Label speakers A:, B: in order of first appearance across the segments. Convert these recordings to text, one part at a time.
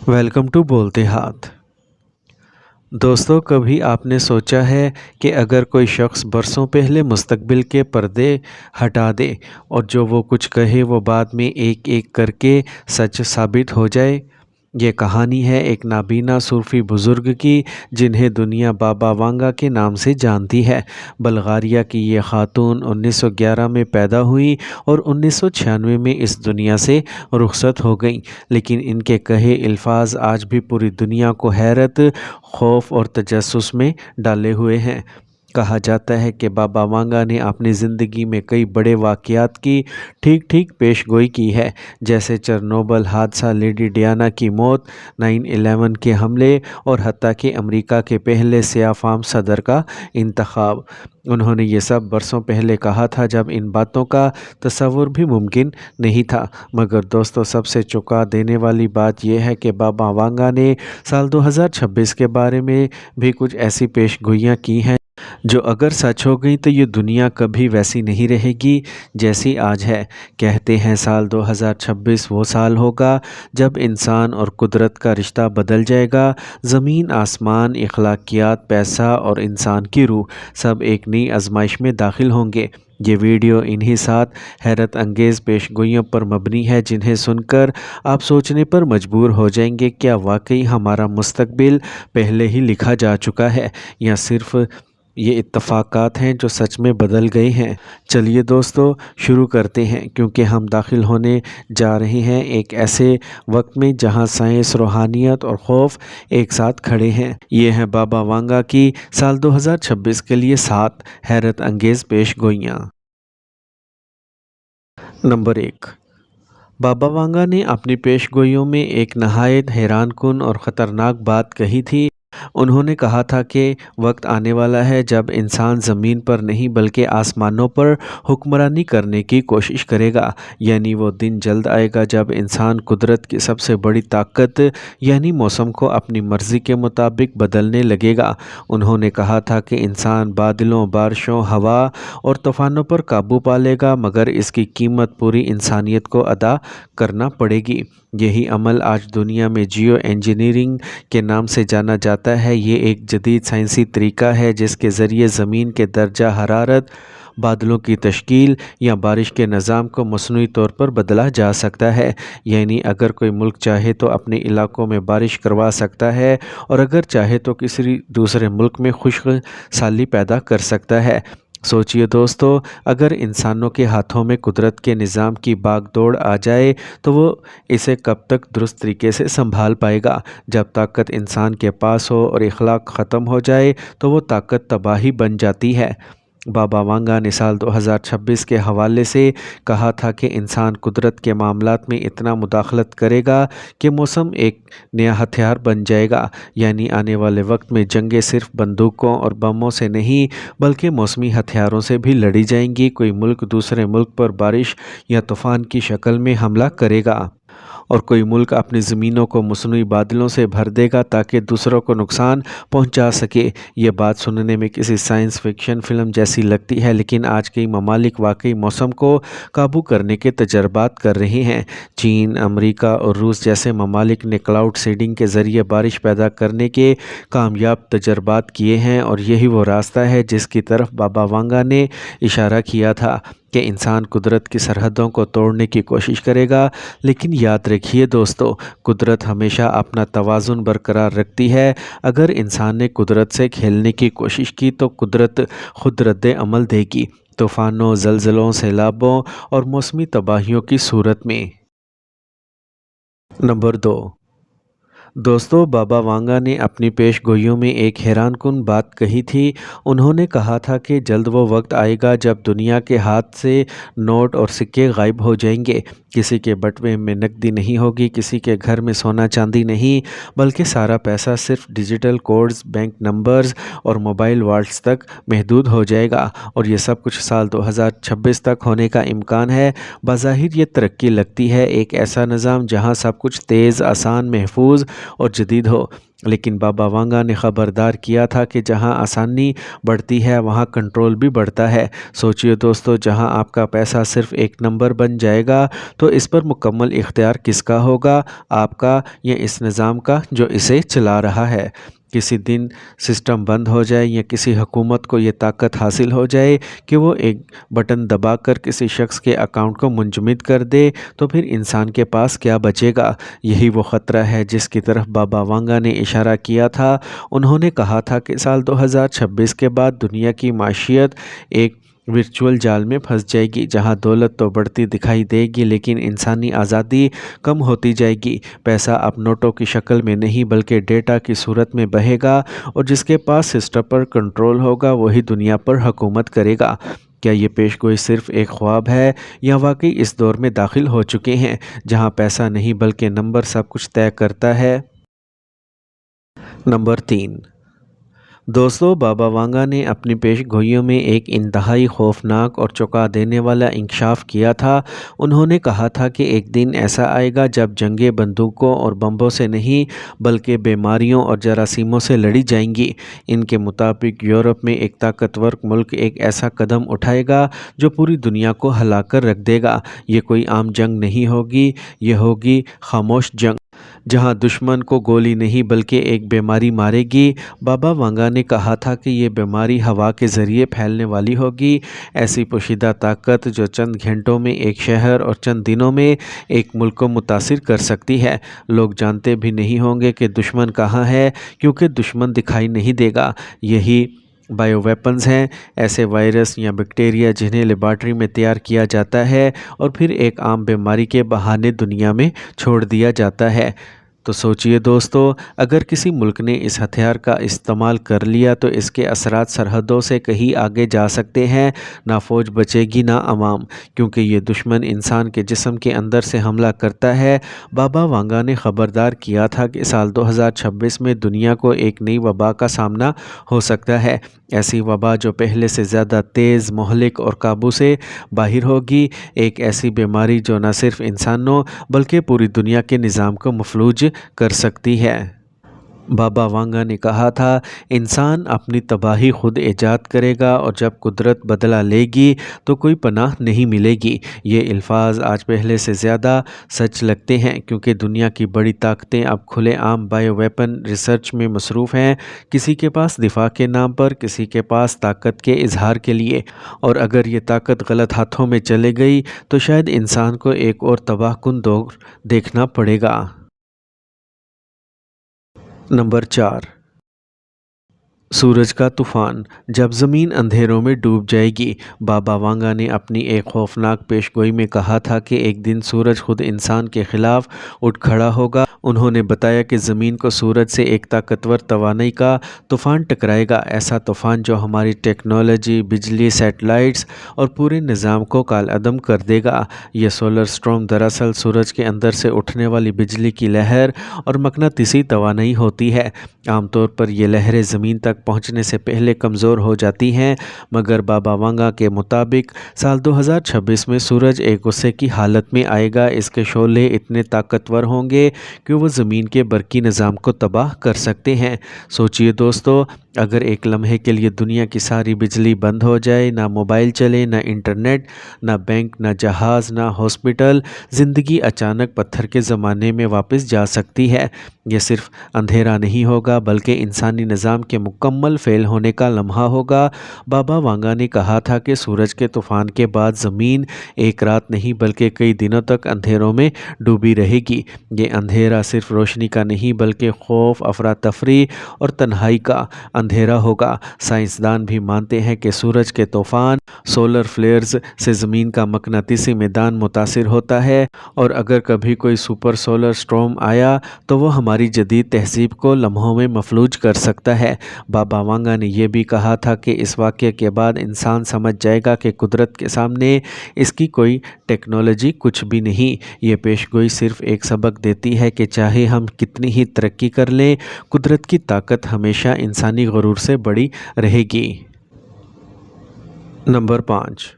A: Welcome to बोलते हाथ। दोस्तों, कभी आपने सोचा है कि अगर कोई शख्स बरसों पहले मुस्तकबिल के पर्दे हटा दे और जो वो कुछ कहे वो बाद में एक एक करके सच साबित हो जाए। ये कहानी है एक नाबीना सूफी बुज़ुर्ग की जिन्हें दुनिया बाबा वांगा के नाम से जानती है। बल्गारिया की ये खातून 1911 में पैदा हुई और 1996 में इस दुनिया से रुखसत हो गई, लेकिन इनके कहे अल्फाज आज भी पूरी दुनिया को हैरत, खौफ और तजस्सुस में डाले हुए हैं। कहा जाता है कि बाबा वांगा ने अपनी ज़िंदगी में कई बड़े वाक़यात की ठीक ठीक पेशगोई की है, जैसे चेरनोबिल हादसा, लेडी डियाना की मौत, 9/11 के हमले और हत्ता कि अमेरिका के पहले सियाह फाम सदर का इंतखाब। उन्होंने ये सब बरसों पहले कहा था जब इन बातों का तसव्वुर भी मुमकिन नहीं था। मगर दोस्तों, सबसे चौंका देने वाली बात यह है कि बाबा वांगा ने साल 2026 के बारे में भी कुछ ऐसी पेशगोइयाँ की हैं जो अगर सच हो गई तो ये दुनिया कभी वैसी नहीं रहेगी जैसी आज है। कहते हैं साल 2026 वो साल होगा जब इंसान और कुदरत का रिश्ता बदल जाएगा। ज़मीन, आसमान, इखलाकियात, पैसा और इंसान की रूह सब एक नई आजमाइश में दाखिल होंगे। ये वीडियो इन्हीं 7 हैरत अंगेज़ पेशगोइयों पर मबनी है जिन्हें सुनकर आप सोचने पर मजबूर हो जाएंगे, क्या वाकई हमारा मुस्तकबिल पहले ही लिखा जा चुका है या सिर्फ़ ये इत्तफ़ाक़ात हैं जो सच में बदल गए हैं। चलिए दोस्तों, शुरू करते हैं, क्योंकि हम दाखिल होने जा रहे हैं एक ऐसे वक्त में जहां साइंस, रूहानियत और खौफ एक साथ खड़े हैं। ये हैं बाबा वांगा की साल 2026 के लिए 7 हैरत अंगेज़ पेशगोइयाँ। नंबर 1। बाबा वांगा ने अपनी पेशगोइयों में एक नहायत हैरानकुन और ख़तरनाक बात कही थी। उन्होंने कहा था कि वक्त आने वाला है जब इंसान ज़मीन पर नहीं बल्कि आसमानों पर हुक्मरानी करने की कोशिश करेगा। यानी वो दिन जल्द आएगा जब इंसान कुदरत की सबसे बड़ी ताकत यानी मौसम को अपनी मर्ज़ी के मुताबिक बदलने लगेगा। उन्होंने कहा था कि इंसान बादलों, बारिशों, हवा और तूफ़ानों पर काबू पा लेगा, मगर इसकी कीमत पूरी इंसानियत को अदा करना पड़ेगी। यही अमल आज दुनिया में जियो इंजीनियरिंग के नाम से जाना जाता है। ये एक जदीद साइंसी तरीका है जिसके ज़रिए ज़मीन के दर्जा हरारत, बादलों की तश्कील या बारिश के निज़ाम को मसनूई तौर पर बदला जा सकता है। यानी अगर कोई मुल्क चाहे तो अपने इलाकों में बारिश करवा सकता है और अगर चाहे तो किसी दूसरे मुल्क में खुश्क साली पैदा कर सकता है। सोचिए दोस्तों, अगर इंसानों के हाथों में कुदरत के निज़ाम की बागडोर आ जाए तो वो इसे कब तक दुरुस्त तरीके से संभाल पाएगा। जब ताकत इंसान के पास हो और इखलाक ख़त्म हो जाए तो वो ताकत तबाही बन जाती है। बाबा वांगा ने साल 2026 के हवाले से कहा था कि इंसान कुदरत के मामलात में इतना मुदाखलत करेगा कि मौसम एक नया हथियार बन जाएगा। यानी आने वाले वक्त में जंगें सिर्फ बंदूकों और बमों से नहीं बल्कि मौसमी हथियारों से भी लड़ी जाएंगी। कोई मुल्क दूसरे मुल्क पर बारिश या तूफ़ान की शक्ल में हमला करेगा और कोई मुल्क अपनी ज़मीनों को मसनूई बादलों से भर देगा ताकि दूसरों को नुकसान पहुंचा सके। ये बात सुनने में किसी साइंस फिक्शन फ़िल्म जैसी लगती है, लेकिन आज कई ममालिक वाकई मौसम को काबू करने के तजर्बात कर रहे हैं। चीन, अमेरिका और रूस जैसे ममालिक ने क्लाउड सीडिंग के ज़रिए बारिश पैदा करने के कामयाब तजर्बात किए हैं और यही वो रास्ता है जिसकी तरफ बाबा वांगा ने इशारा किया था कि इंसान कुदरत की सरहदों को तोड़ने की कोशिश करेगा। लेकिन याद रखिए दोस्तों, कुदरत हमेशा अपना तवाज़ुन बरकरार रखती है। अगर इंसान ने कुदरत से खेलने की कोशिश की तो कुदरत खुद रद्द अमल देगी, तूफ़ानों, ज़लज़लों, सैलाबों और मौसमी तबाहियों की सूरत में। नंबर 2। दोस्तों, बाबा वांगा ने अपनी पेशगोइयों में एक हैरानकुन बात कही थी। उन्होंने कहा था कि जल्द वो वक्त आएगा जब दुनिया के हाथ से नोट और सिक्के गायब हो जाएंगे। किसी के बटुए में नकदी नहीं होगी, किसी के घर में सोना चांदी नहीं, बल्कि सारा पैसा सिर्फ डिजिटल कोड्स, बैंक नंबर्स और मोबाइल वॉलेट्स तक महदूद हो जाएगा। और ये सब कुछ साल 2026 तक होने का इम्कान है। बज़ाहिर ये तरक्की लगती है, एक ऐसा निज़ाम जहाँ सब कुछ तेज़, आसान, महफूज और जदीद हो, लेकिन बाबा वांगा ने खबरदार किया था कि जहां आसानी बढ़ती है वहां कंट्रोल भी बढ़ता है। सोचिए दोस्तों, जहां आपका पैसा सिर्फ एक नंबर बन जाएगा तो इस पर मुकम्मल इख्तियार किसका होगा, आपका या इस निज़ाम का जो इसे चला रहा है। किसी दिन सिस्टम बंद हो जाए या किसी हुकूमत को ये ताकत हासिल हो जाए कि वो एक बटन दबाकर किसी शख्स के अकाउंट को मुंजमद कर दे, तो फिर इंसान के पास क्या बचेगा। यही वो ख़तरा है जिसकी तरफ बाबा वांगा ने इशारा किया था। उन्होंने कहा था कि साल 2026 के बाद दुनिया की माशियत एक वर्चुअल जाल में फंस जाएगी, जहां दौलत तो बढ़ती दिखाई देगी लेकिन इंसानी आज़ादी कम होती जाएगी। पैसा अब नोटों की शक्ल में नहीं बल्कि डेटा की सूरत में बहेगा, और जिसके पास सिस्टम पर कंट्रोल होगा वही दुनिया पर हुकूमत करेगा। क्या ये पेशगोई सिर्फ एक ख्वाब है या वाकई इस दौर में दाखिल हो चुके हैं जहां पैसा नहीं बल्कि नंबर सब कुछ तय करता है। नंबर 3, दोस्तों, बाबा वांगा ने अपनी पेशगोइयों में एक इंतहाई खौफनाक और चौंका देने वाला इंकशाफ किया था। उन्होंने कहा था कि एक दिन ऐसा आएगा जब जंगें बंदूकों और बम्बों से नहीं बल्कि बीमारियों और जरासीमों से लड़ी जाएंगी। इनके मुताबिक यूरोप में एक ताकतवर मुल्क एक ऐसा कदम उठाएगा जो पूरी दुनिया को हिला कर रख देगा। ये कोई आम जंग नहीं होगी, ये होगी खामोश जंग, जहां दुश्मन को गोली नहीं बल्कि एक बीमारी मारेगी। बाबा वांगा ने कहा था कि ये बीमारी हवा के ज़रिए फैलने वाली होगी, ऐसी पोशीदा ताकत जो चंद घंटों में एक शहर और चंद दिनों में एक मुल्क को मुतासिर कर सकती है। लोग जानते भी नहीं होंगे कि दुश्मन कहाँ है, क्योंकि दुश्मन दिखाई नहीं देगा। यही बायोवेपन्स हैं, ऐसे वायरस या बैक्टीरिया जिन्हें लेबॉर्ट्री में तैयार किया जाता है और फिर एक आम बीमारी के बहाने दुनिया में छोड़ दिया जाता है। तो सोचिए दोस्तों, अगर किसी मुल्क ने इस हथियार का इस्तेमाल कर लिया तो इसके असरात सरहदों से कहीं आगे जा सकते हैं। ना फ़ौज बचेगी ना अवाम, क्योंकि ये दुश्मन इंसान के जिस्म के अंदर से हमला करता है। बाबा वांगा ने ख़बरदार किया था कि साल 2026 में दुनिया को एक नई वबा का सामना हो सकता है, ऐसी वबा जो पहले से ज़्यादा तेज़, मोहलिक और काबू से बाहर होगी। एक ऐसी बीमारी जो न सिर्फ इंसानों बल्कि पूरी दुनिया के निज़ाम को मफलूज कर सकती है। बाबा वांगा ने कहा था, इंसान अपनी तबाही खुद ईजाद करेगा और जब कुदरत बदला लेगी तो कोई पनाह नहीं मिलेगी। ये अल्फाज आज पहले से ज़्यादा सच लगते हैं क्योंकि दुनिया की बड़ी ताकतें अब खुलेआम बायोवेपन रिसर्च में मसरूफ़ हैं, किसी के पास दिफा के नाम पर, किसी के पास ताकत के इजहार के लिए। और अगर ये ताकत गलत हाथों में चले गई तो शायद इंसान को एक और तबाहकुन दौर देखना पड़ेगा। नंबर 4, सूरज का तूफ़ान। जब ज़मीन अंधेरों में डूब जाएगी। बाबा वांगा ने अपनी एक खौफनाक पेशगोई में कहा था कि एक दिन सूरज खुद इंसान के ख़िलाफ़ उठ खड़ा होगा। उन्होंने बताया कि ज़मीन को सूरज से एक ताकतवर तवानाई का तूफ़ान टकराएगा, ऐसा तूफ़ान जो हमारी टेक्नोलॉजी, बिजली, सैटेलाइट्स और पूरे निज़ाम को कालअदम कर देगा। यह सोलर स्टॉर्म दरअसल सूरज के अंदर से उठने वाली बिजली की लहर और मकनातीसी तवानाई होती है। आमतौर पर ये लहरें ज़मीन तक पहुंचने से पहले कमज़ोर हो जाती हैं, मगर बाबा वांगा के मुताबिक साल 2026 में सूरज एक गुस्से की हालत में आएगा। इसके शोले इतने ताकतवर होंगे कि वो ज़मीन के बरकी निज़ाम को तबाह कर सकते हैं। सोचिए दोस्तों, अगर एक लम्हे के लिए दुनिया की सारी बिजली बंद हो जाए, ना मोबाइल चले, ना इंटरनेट, ना बैंक, ना जहाज़, ना हॉस्पिटल, ज़िंदगी अचानक पत्थर के ज़माने में वापस जा सकती है। यह सिर्फ अंधेरा नहीं होगा बल्कि इंसानी निज़ाम के मुकम्मल फ़ेल होने का लम्हा होगा। बाबा वांगा ने कहा था कि सूरज के तूफ़ान के बाद ज़मीन एक रात नहीं बल्कि कई दिनों तक अंधेरों में डूबी रहेगी। ये अंधेरा सिर्फ रोशनी का नहीं बल्कि खौफ, अफरा तफरी और तन्हाई का अंधेरा होगा। साइंसदान भी मानते हैं कि सूरज के तूफ़ान, सोलर फ्लेयर्स से ज़मीन का मकनातीसी मैदान मुतासिर होता है, और अगर कभी कोई सुपर सोलर स्टॉर्म आया तो वो हमारी जदीद तहज़ीब को लम्हों में मफलूज कर सकता है। बाबा वांगा ने यह भी कहा था कि इस वाक़ये के बाद इंसान समझ जाएगा कि कुदरत के सामने इसकी कोई टेक्नोलॉजी कुछ भी नहीं। ये पेशगोई सिर्फ एक सबक देती है कि चाहे हम कितनी ही तरक्की कर लें, कुदरत की ताकत हमेशा इंसानी गुरूर से बड़ी रहेगी। नंबर 5,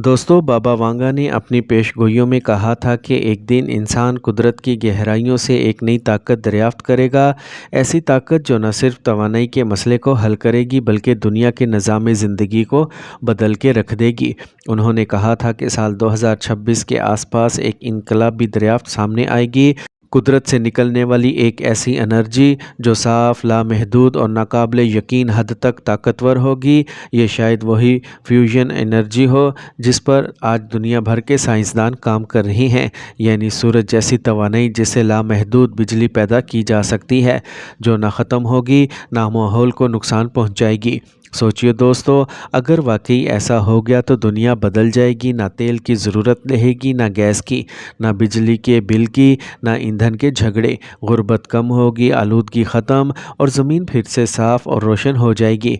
A: دوستو، بابا وانگا نے اپنی پیش گوئیوں میں کہا تھا کہ ایک دن انسان قدرت کی گہرائیوں سے ایک نئی طاقت دریافت کرے گا، ایسی طاقت جو نہ صرف توانائی کے مسئلے کو حل کرے گی بلکہ دنیا کے نظام زندگی کو بدل کے رکھ دے گی۔ انہوں نے کہا تھا کہ سال 2026 کے آس پاس ایک انقلابی دریافت سامنے آئے گی، قدرت سے نکلنے والی ایک ایسی انرجی جو صاف، لامحدود اور ناقابل یقین حد تک طاقتور ہوگی۔ یہ شاید وہی فیوژن انرجی ہو جس پر آج دنیا بھر کے سائنسدان کام کر رہے ہیں، یعنی سورج جیسی توانائی جس سے لامحدود بجلی پیدا کی جا سکتی ہے، جو نہ ختم ہوگی نہ ماحول کو نقصان پہنچائے گی۔ سوچئے دوستو، اگر واقعی ایسا ہو گیا تو دنیا بدل جائے گی، نہ تیل کی ضرورت رہے گی، نہ گیس کی، نہ بجلی کے بل کی، نہ ایندھن کے جھگڑے، غربت کم ہوگی، آلودگی ختم اور زمین پھر سے صاف اور روشن ہو جائے گی۔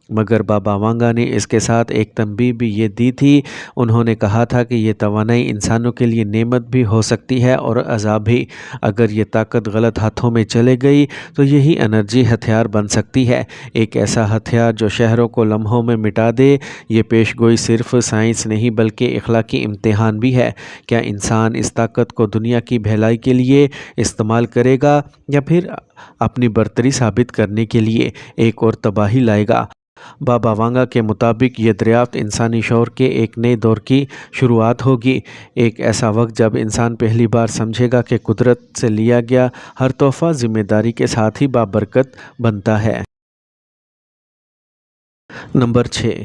A: مگر بابا وانگا نے اس کے ساتھ ایک تنبیہ بھی یہ دی تھی۔ انہوں نے کہا تھا کہ یہ توانائی انسانوں کے لیے نعمت بھی ہو سکتی ہے اور عذاب بھی۔ اگر یہ طاقت غلط ہاتھوں میں چلے گئی تو یہی انرجی ہتھیار بن سکتی ہے، ایک ایسا ہتھیار جو شہروں کو لمحوں میں مٹا دے۔ یہ پیش گوئی صرف سائنس نہیں بلکہ اخلاقی امتحان بھی ہے۔ کیا انسان اس طاقت کو دنیا کی بھلائی کے لیے استعمال کرے گا یا پھر اپنی برتری ثابت کرنے کے لیے ایک اور تباہی لائے گا؟ بابا وانگا کے مطابق یہ دریافت انسانی شعور کے ایک نئے دور کی شروعات ہوگی، ایک ایسا وقت جب انسان پہلی بار سمجھے گا کہ قدرت سے لیا گیا ہر تحفہ ذمہ داری کے ساتھ ہی بابرکت بنتا ہے۔ نمبر 6،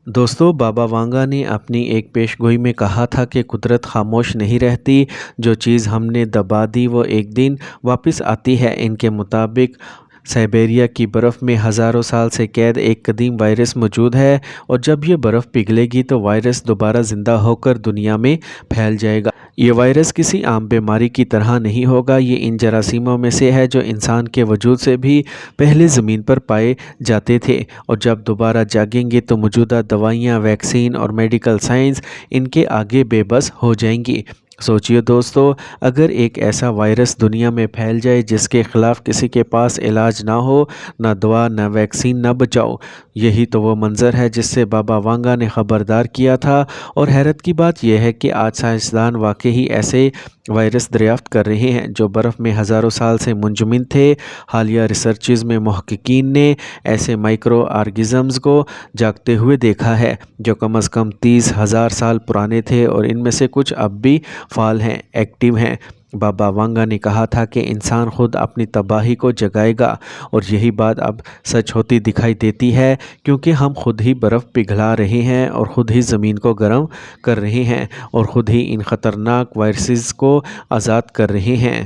A: دوستو، بابا وانگا نے اپنی ایک پیش گوئی میں کہا تھا کہ قدرت خاموش نہیں رہتی، جو چیز ہم نے دبا دی وہ ایک دن واپس آتی ہے۔ ان کے مطابق سائبیریا کی برف میں ہزاروں سال سے قید ایک قدیم وائرس موجود ہے، اور جب یہ برف پگھلے گی تو وائرس دوبارہ زندہ ہو کر دنیا میں پھیل جائے گا۔ یہ وائرس کسی عام بیماری کی طرح نہیں ہوگا، یہ ان جراثیموں میں سے ہے جو انسان کے وجود سے بھی پہلے زمین پر پائے جاتے تھے، اور جب دوبارہ جاگیں گے تو موجودہ دوائیاں، ویکسین اور میڈیکل سائنس ان کے آگے بے بس ہو جائیں گی۔ سوچئے دوستو، اگر ایک ایسا وائرس دنیا میں پھیل جائے جس کے خلاف کسی کے پاس علاج نہ ہو، نہ دوا، نہ ویکسین، نہ بچاؤ، یہی تو وہ منظر ہے جس سے بابا وانگا نے خبردار کیا تھا۔ اور حیرت کی بات یہ ہے کہ آج سائنسدان واقعی ایسے وائرس دریافت کر رہے ہیں جو برف میں ہزاروں سال سے منجمد تھے۔ حالیہ ریسرچز میں محققین نے ایسے مائکرو آرگزمز کو جاگتے ہوئے دیکھا ہے جو کم از کم 30,000 سال پرانے تھے، اور ان میں سے کچھ اب بھی فعال ہیں، ایکٹیو ہیں۔ بابا وانگا نے کہا تھا کہ انسان خود اپنی تباہی کو جگائے گا، اور یہی بات اب سچ ہوتی دکھائی دیتی ہے، کیونکہ ہم خود ہی برف پگھلا رہے ہیں اور خود ہی زمین کو گرم کر رہے ہیں اور خود ہی ان خطرناک وائرسز کو آزاد کر رہے ہیں۔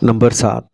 A: نمبر 7،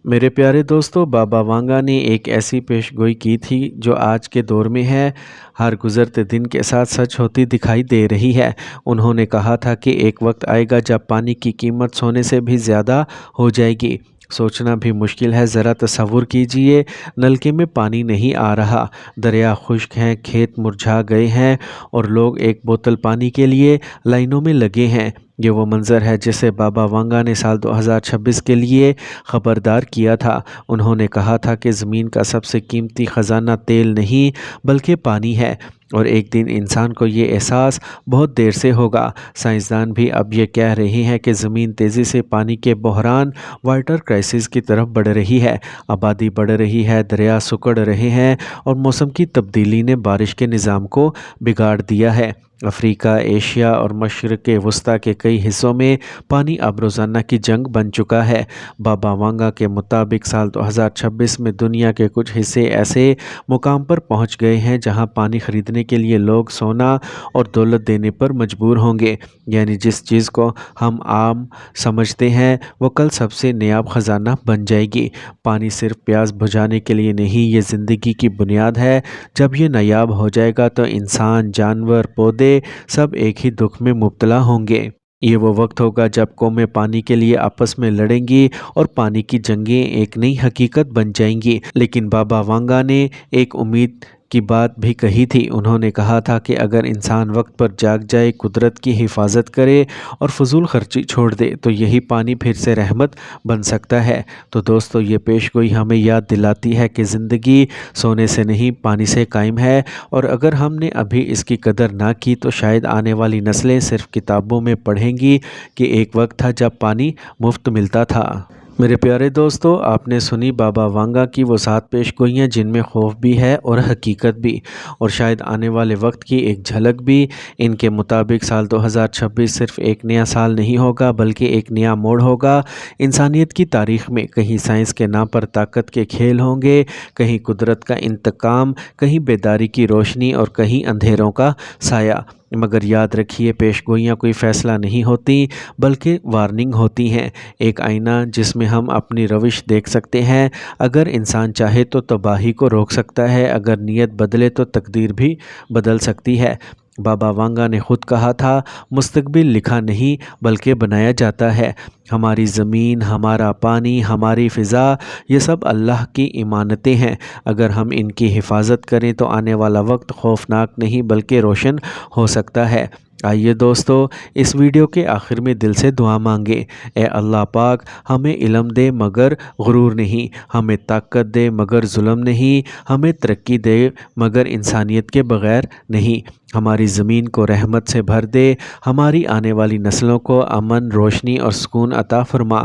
A: میرے پیارے دوستو، بابا وانگا نے ایک ایسی پیش گوئی کی تھی جو آج کے دور میں ہے، ہر گزرتے دن کے ساتھ سچ ہوتی دکھائی دے رہی ہے۔ انہوں نے کہا تھا کہ ایک وقت آئے گا جب پانی کی قیمت سونے سے بھی زیادہ ہو جائے گی۔ سوچنا بھی مشکل ہے، ذرا تصور کیجئے، نلکے میں پانی نہیں آ رہا، دریا خشک ہیں، کھیت مرجھا گئے ہیں، اور لوگ ایک بوتل پانی کے لیے لائنوں میں لگے ہیں۔ یہ وہ منظر ہے جسے بابا وانگا نے سال 2026 کے لیے خبردار کیا تھا۔ انہوں نے کہا تھا کہ زمین کا سب سے قیمتی خزانہ تیل نہیں بلکہ پانی ہے، اور ایک دن انسان کو یہ احساس بہت دیر سے ہوگا۔ سائنسدان بھی اب یہ کہہ رہے ہیں کہ زمین تیزی سے پانی کے بحران، واٹر کرائسس کی طرف بڑھ رہی ہے، آبادی بڑھ رہی ہے، دریا سکڑ رہے ہیں، اور موسم کی تبدیلی نے بارش کے نظام کو بگاڑ دیا ہے۔ افریقہ، ایشیا اور مشرق وسطیٰ کے کئی حصوں میں پانی اب روزانہ کی جنگ بن چکا ہے۔ بابا وانگا کے مطابق سال 2026 میں دنیا کے کچھ حصے ایسے مقام پر پہنچ گئے ہیں جہاں پانی خریدنے کے لیے لوگ سونا اور دولت دینے پر مجبور ہوں گے، یعنی جس چیز کو ہم عام سمجھتے ہیں وہ کل سب سے نیاب خزانہ بن جائے گی۔ پانی صرف پیاس بجھانے کے لیے نہیں، یہ زندگی کی بنیاد ہے۔ جب یہ نایاب ہو جائے گا تو انسان، جانور، پودے سب ایک ہی دکھ میں مبتلا ہوں گے۔ یہ وہ وقت ہوگا جب قومیں پانی کے لیے آپس میں لڑیں گی اور پانی کی جنگیں ایک نئی حقیقت بن جائیں گی۔ لیکن بابا وانگا نے ایک امید کی بات بھی کہی تھی۔ انہوں نے کہا تھا کہ اگر انسان وقت پر جاگ جائے، قدرت کی حفاظت کرے اور فضول خرچی چھوڑ دے تو یہی پانی پھر سے رحمت بن سکتا ہے۔ تو دوستو، یہ پیش گوئی ہمیں یاد دلاتی ہے کہ زندگی سونے سے نہیں، پانی سے قائم ہے، اور اگر ہم نے ابھی اس کی قدر نہ کی تو شاید آنے والی نسلیں صرف کتابوں میں پڑھیں گی کہ ایک وقت تھا جب پانی مفت ملتا تھا۔ میرے پیارے دوستو، آپ نے سنی بابا وانگا کی وہ 7 پیش گوئیاں جن میں خوف بھی ہے اور حقیقت بھی، اور شاید آنے والے وقت کی ایک جھلک بھی۔ ان کے مطابق سال 2026 صرف ایک نیا سال نہیں ہوگا بلکہ ایک نیا موڑ ہوگا انسانیت کی تاریخ میں۔ کہیں سائنس کے نام پر طاقت کے کھیل ہوں گے، کہیں قدرت کا انتقام، کہیں بیداری کی روشنی اور کہیں اندھیروں کا سایہ۔ مگر یاد رکھیے، پیش گوئیاں کوئی فیصلہ نہیں ہوتی بلکہ وارننگ ہوتی ہیں، ایک آئینہ جس میں ہم اپنی روش دیکھ سکتے ہیں۔ اگر انسان چاہے تو تباہی کو روک سکتا ہے، اگر نیت بدلے تو تقدیر بھی بدل سکتی ہے۔ بابا وانگا نے خود کہا تھا، مستقبل لکھا نہیں بلکہ بنایا جاتا ہے۔ ہماری زمین، ہمارا پانی، ہماری فضا، یہ سب اللہ کی امانتیں ہیں۔ اگر ہم ان کی حفاظت کریں تو آنے والا وقت خوفناک نہیں بلکہ روشن ہو سکتا ہے۔ آئیے دوستو، اس ویڈیو کے آخر میں دل سے دعا مانگے۔ اے اللہ پاک، ہمیں علم دے مگر غرور نہیں، ہمیں طاقت دے مگر ظلم نہیں، ہمیں ترقی دے مگر انسانیت کے بغیر نہیں۔ ہماری زمین کو رحمت سے بھر دے، ہماری آنے والی نسلوں کو امن، روشنی اور سکون عطا فرما۔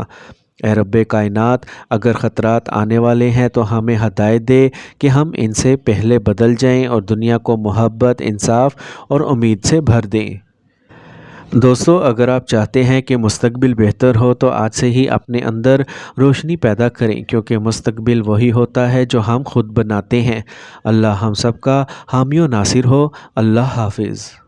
A: اے رب کائنات، اگر خطرات آنے والے ہیں تو ہمیں ہدایت دے کہ ہم ان سے پہلے بدل جائیں اور دنیا کو محبت، انصاف اور امید سے بھر دیں۔ دوستو، اگر آپ چاہتے ہیں کہ مستقبل بہتر ہو تو آج سے ہی اپنے اندر روشنی پیدا کریں، کیونکہ مستقبل وہی ہوتا ہے جو ہم خود بناتے ہیں۔ اللہ ہم سب کا حامی و ناصر ہو۔ اللہ حافظ۔